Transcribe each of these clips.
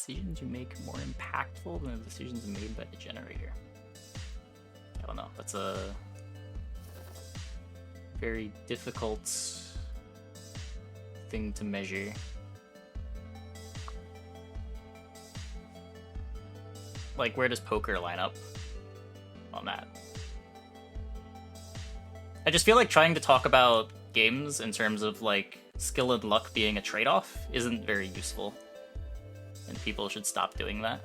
decisions you make more impactful than the decisions made by the generator? I don't know. That's a very difficult thing to measure. Like, where does poker line up on that? I just feel like trying to talk about games in terms of, like, skill and luck being a trade-off isn't very useful. And people should stop doing that.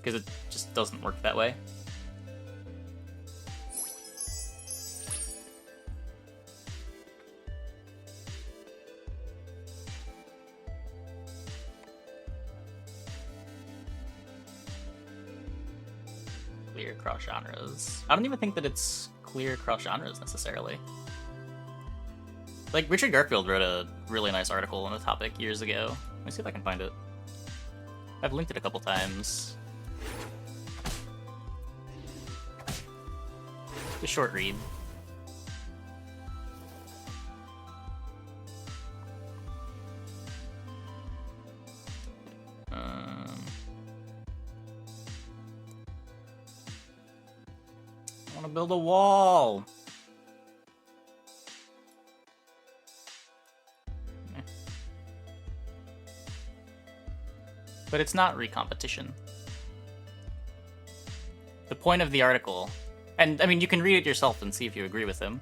Because it just doesn't work that way. Clear cross genres. I don't even think that it's clear cross genres necessarily. Like, Richard Garfield wrote a really nice article on the topic years ago. Let me see if I can find it. I've linked it a couple times. It's a short read. I want to build a wall. But it's not recompetition. The point of the article, and I mean, you can read it yourself and see if you agree with him.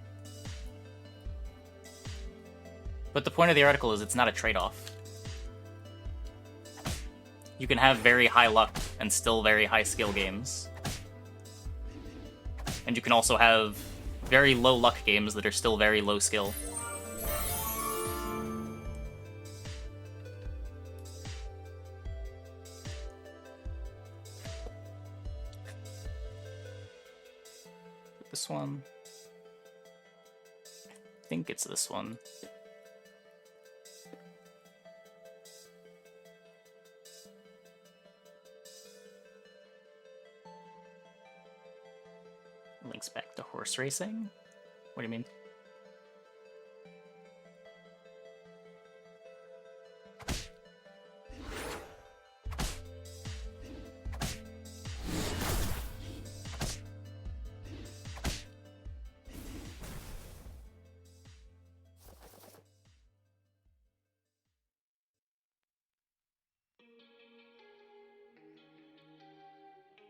But the point of the article is it's not a trade-off. You can have very high luck and still very high skill games. And you can also have very low luck games that are still very low skill. This one. I think it's this one. Links back to horse racing? What do you mean?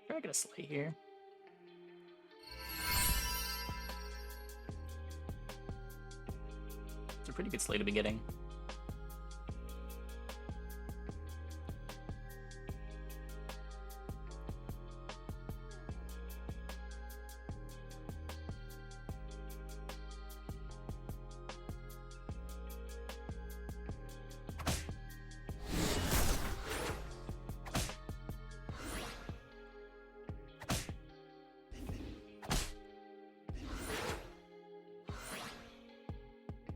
Try to get a sleigh here. It's a pretty good sleigh to be getting.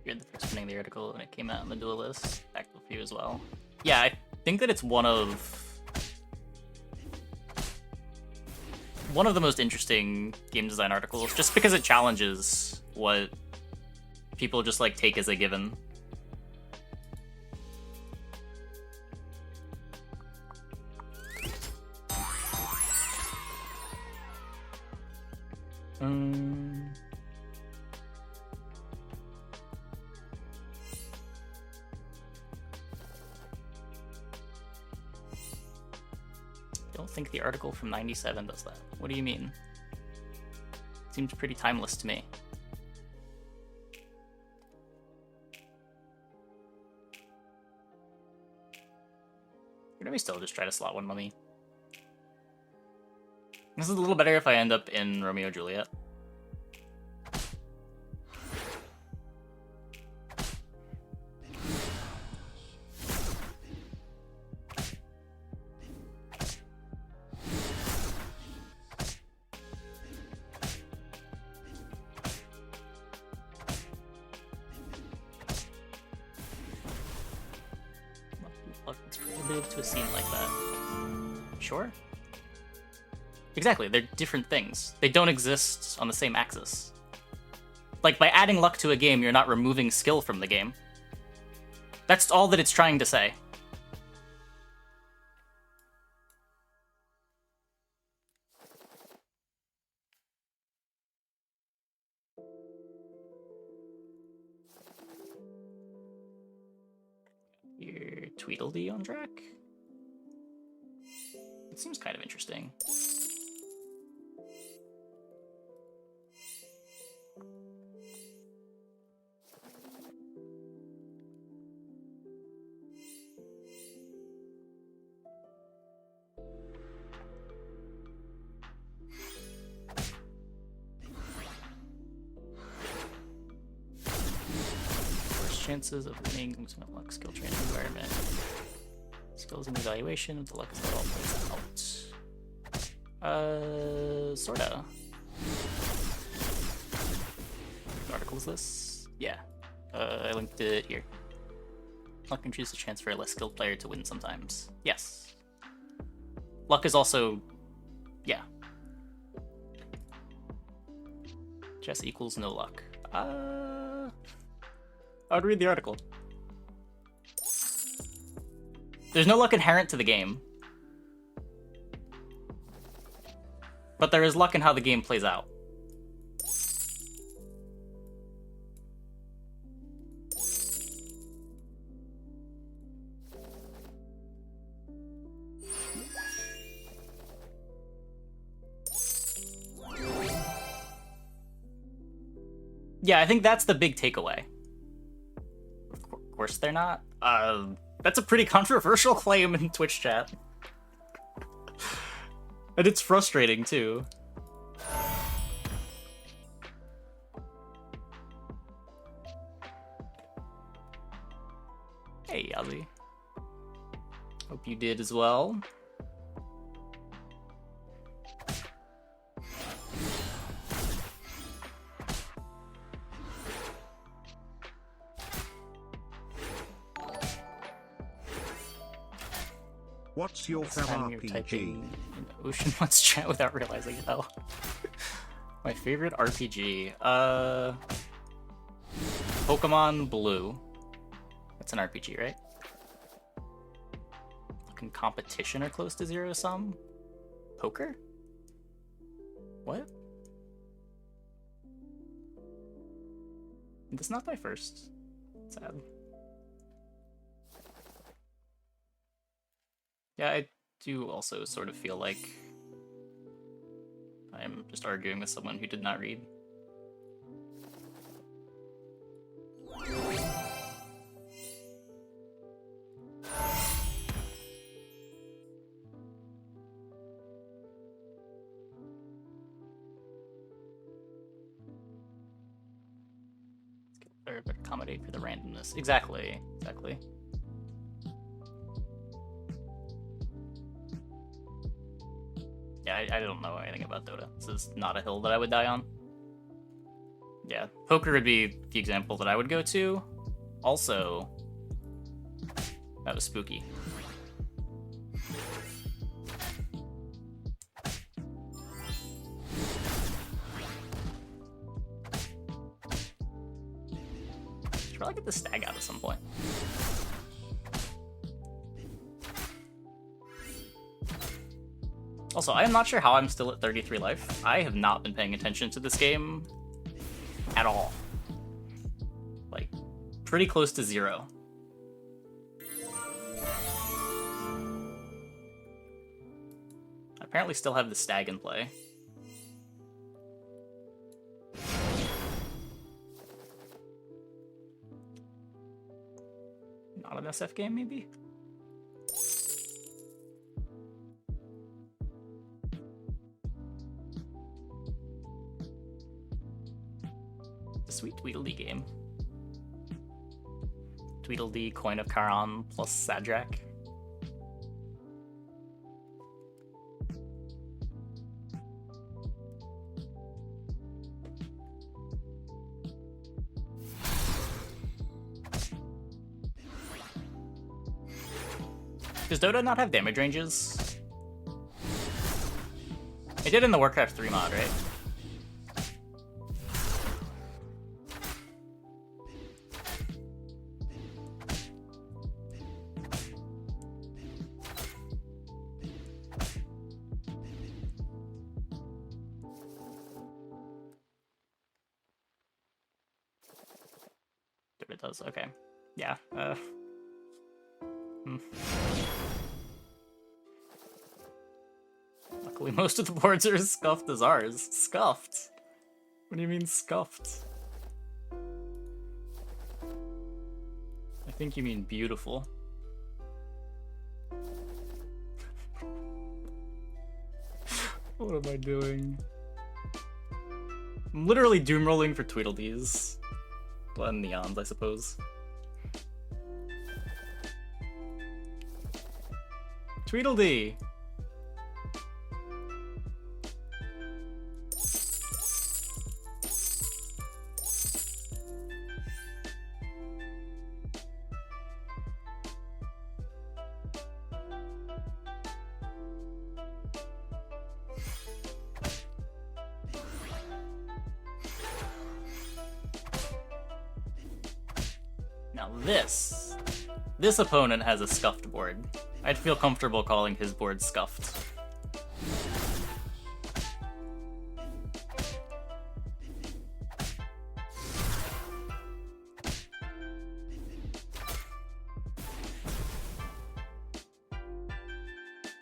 You're the first reading the article when it came out on the Duelist. Tactical Few as well. Yeah, I think that it's one of the most interesting game design articles, just because it challenges what people just like take as a given. I don't think the article from 97 does that. What do you mean? Seems pretty timeless to me. Let me still just try to slot one mummy. This is a little better if I end up in Romeo and Juliet. It's prohibitive to a scene like that. Sure. Exactly, they're different things. They don't exist on the same axis. Like, by adding luck to a game, you're not removing skill from the game. That's all that it's trying to say. Your Tweedledee on track? It seems kind of interesting. Chances of winning ultimate luck skill training environment. Skills and evaluation of the luck is how it all plays out. Sorta. What article is this? Yeah. I linked it here. Luck increases the chance for a less skilled player to win sometimes. Yes. Luck is also... yeah. Chess equals no luck. I would read the article. There's no luck inherent to the game. But there is luck in how the game plays out. Yeah, I think that's the big takeaway. Of course they're not. That's a pretty controversial claim in Twitch chat. And it's frustrating, too. Hey, Yazzie. Hope you did as well. What's your favorite RPG? In Ocean Let's Chat without realizing how. My favorite RPG? Pokemon Blue. That's an RPG, right? Fucking competition or close to zero sum? Poker? What? That's not my first. Sad. Yeah, I do also sort of feel like I'm just arguing with someone who did not read. Or accommodate for the randomness. Exactly. Yeah, I don't know anything about Dota. This is not a hill that I would die on. Yeah, poker would be the example that I would go to. Also, that was spooky. Should probably get the stag out at some point. Also, I am not sure how I'm still at 33 life. I have not been paying attention to this game at all. Like, pretty close to zero. I apparently still have the stag in play. Not an SF game, maybe? Sweet Tweedledee game. Tweedledee, Coin of Charon plus Sadrak. Does Dota not have damage ranges? It did in the Warcraft 3 mod, right? But it does. Okay. Yeah. Luckily, most of the boards are as scuffed as ours. Scuffed? What do you mean scuffed? I think you mean beautiful. What am I doing? I'm literally doom rolling for Tweedledees. Well, and Neons, I suppose. Tweedledee! Now this opponent has a scuffed board. I'd feel comfortable calling his board scuffed.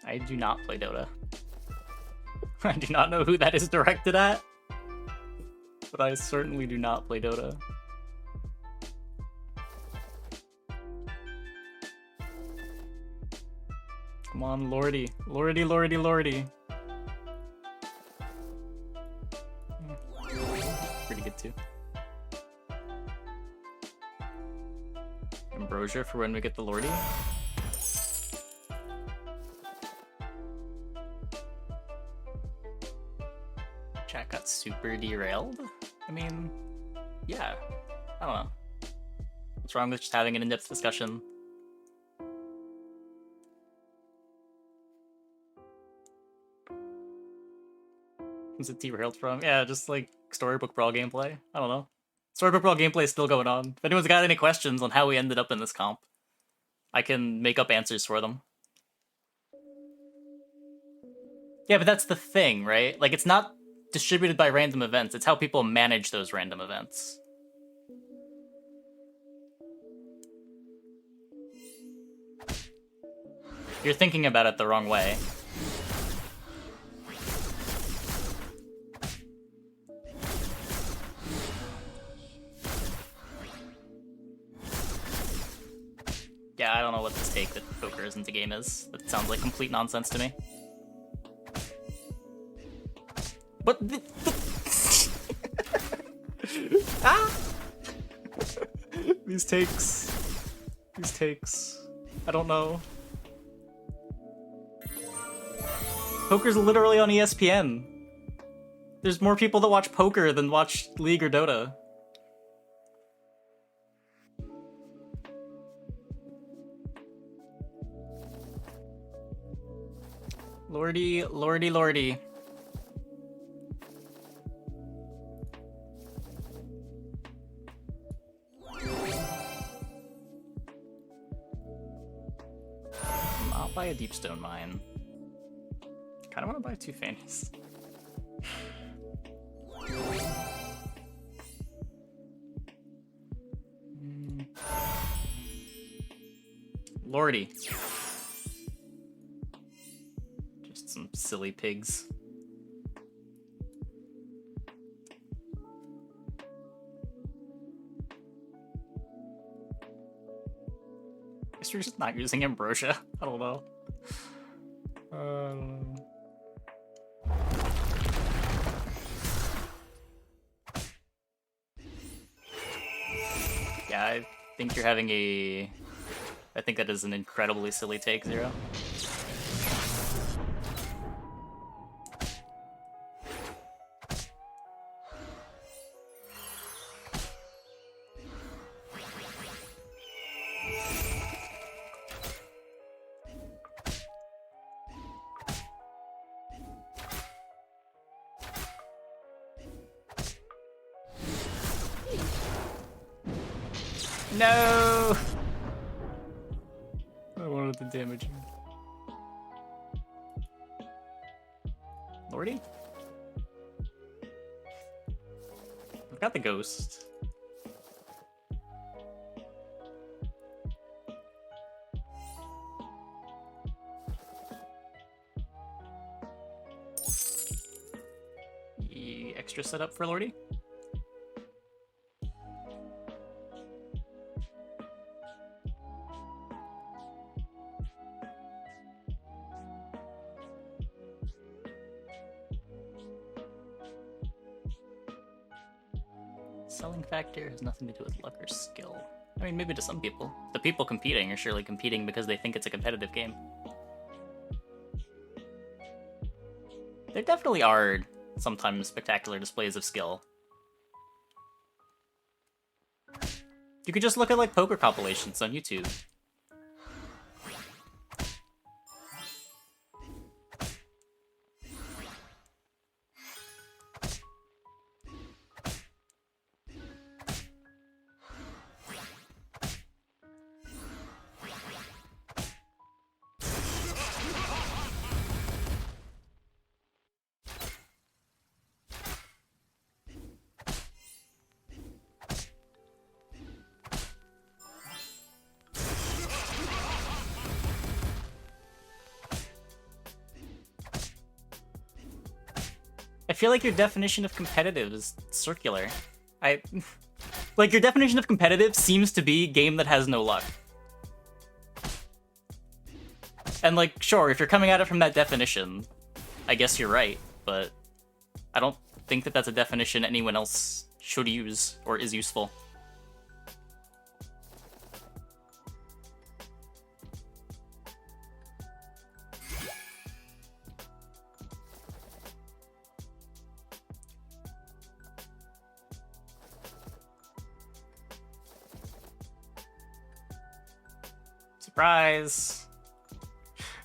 I do not play Dota. I do not know who that is directed at, but I certainly do not play Dota. Come on, Lordy. Lordy, Lordy, Lordy. Pretty good too. Ambrosia for when we get the Lordy. Chat got super derailed? I mean, yeah. I don't know. What's wrong with just having an in-depth discussion? What's it derailed from? Yeah, just like Storybook Brawl gameplay. I don't know. Storybook Brawl gameplay is still going on. If anyone's got any questions on how we ended up in this comp, I can make up answers for them. Yeah, but that's the thing, right? Like, it's not distributed by random events. It's how people manage those random events. You're thinking about it the wrong way. Yeah, I don't know what this take that poker isn't a game is. That sounds like complete nonsense to me. What the ah! These takes. I don't know. Poker's literally on ESPN. There's more people that watch poker than watch League or Dota. Lordy, lordy, lordy. I'll buy a Deepstone Mine. Kinda wanna buy 2 fannies. Lordy. Just some silly pigs. Guess we're just not using Ambrosia. I don't know. Yeah, I think you're having a... I think that is an incredibly silly take, Zero. No! I wanted the damaging. Lordy? I've got the ghost. extra setup for Lordy. Selling factor has nothing to do with luck or skill. I mean, maybe to some people. The people competing are surely competing because they think it's a competitive game. There definitely are sometimes spectacular displays of skill. You could just look at like poker compilations on YouTube. I feel like your definition of competitive is circular. Like, your definition of competitive seems to be game that has no luck. And, like, sure, if you're coming at it from that definition, I guess you're right, but I don't think that that's a definition anyone else should use or is useful. Surprise!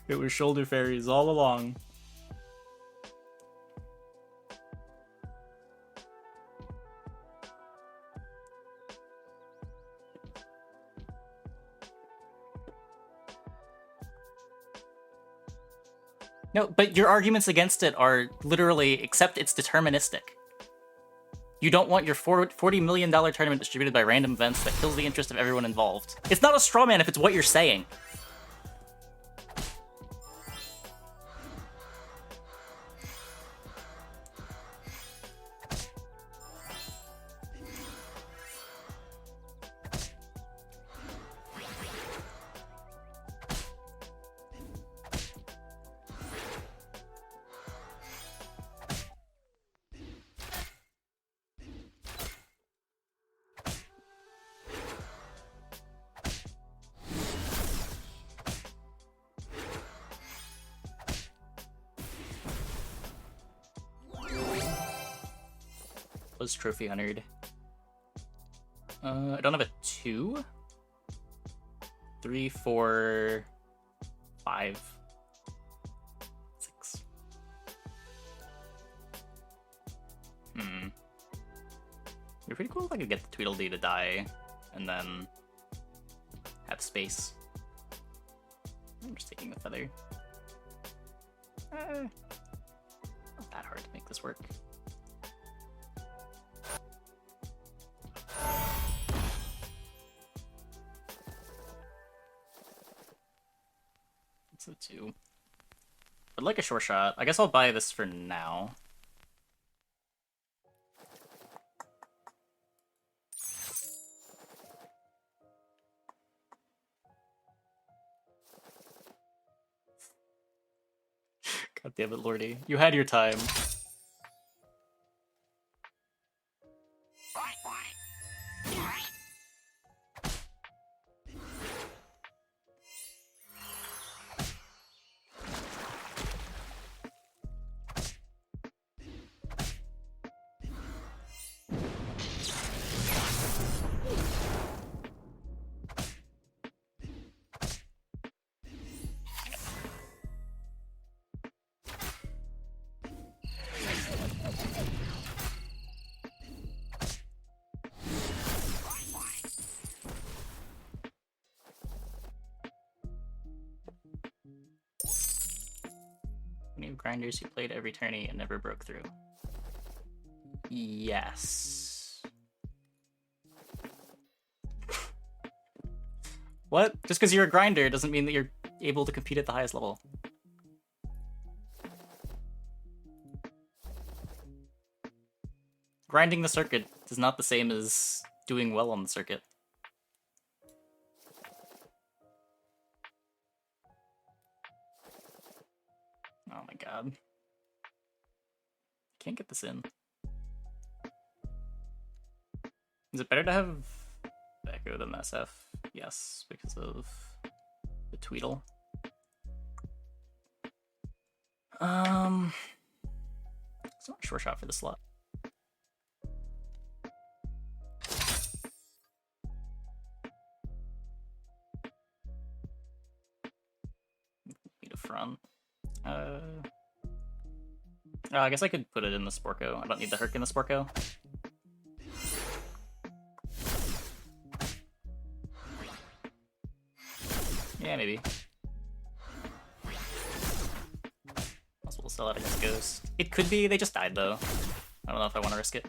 It was shoulder fairies all along. No, but your arguments against it are literally, except it's deterministic. You don't want your $40 million tournament distributed by random events that kills the interest of everyone involved. It's not a straw man if it's what you're saying. Trophy honored. I don't have a 2, 3, 4, 5, 6. It'd be pretty cool if I could get the Tweedledee to die and then have space. I'm just taking the feather. Not that hard to make this work. So 2. I'd like a short shot. I guess I'll buy this for now. God damn it, Lordy. You had your time. Grinders who played every tourney and never broke through. Yes. What? Just because you're a grinder doesn't mean that you're able to compete at the highest level. grinding the circuit is not the same as doing well on the circuit. Oh my god. Can't get this in. Is it better to have Echo than SF? Yes, because of the Tweedle. It's not a short shot for the slot. Need a front. I guess I could put it in the Sporko. I don't need the Herc in the Sporko. Yeah, maybe. Also, we'll sell it against Ghost. It could be they just died though. I don't know if I want to risk it.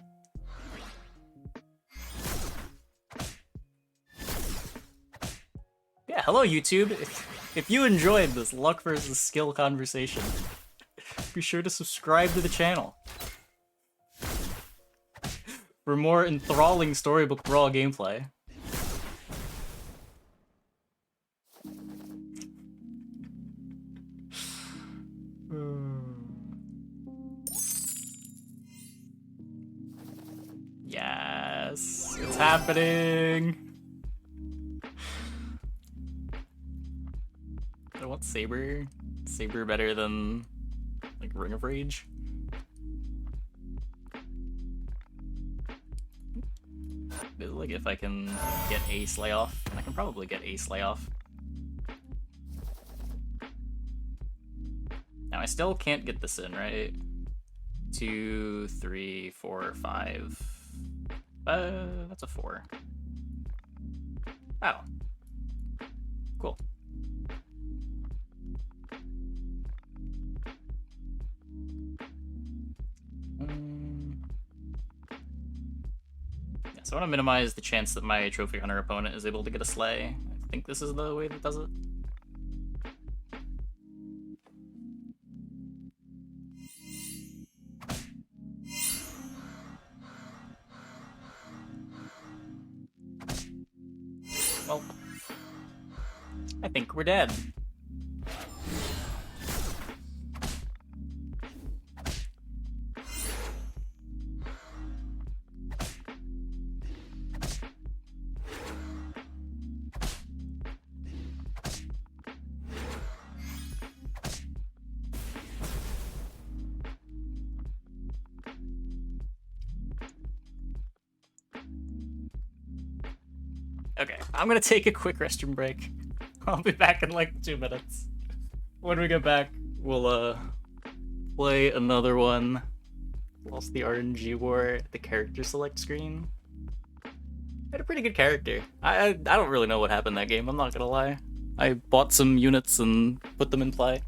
Yeah, hello YouTube. If you enjoyed this luck versus skill conversation, be sure to subscribe to the channel for more enthralling Storybook Brawl gameplay. Yes, it's happening. I want Saber. Saber better than like Ring of Rage. Like if I can get a Slay off, and I can probably get a Slay off. Now I still can't get this in, right? 2, 3, 4, 5. That's a 4. Oh. Cool. Yeah, so I want to minimize the chance that my Trophy Hunter opponent is able to get a Slay. I think this is the way that does it. Well, I think we're dead. Okay, I'm gonna take a quick restroom break. I'll be back in like 2 minutes. When we get back, we'll play another one. Lost the RNG war at the character select screen. Had a pretty good character. I don't really know what happened that game, I'm not gonna lie. I bought some units and put them in play.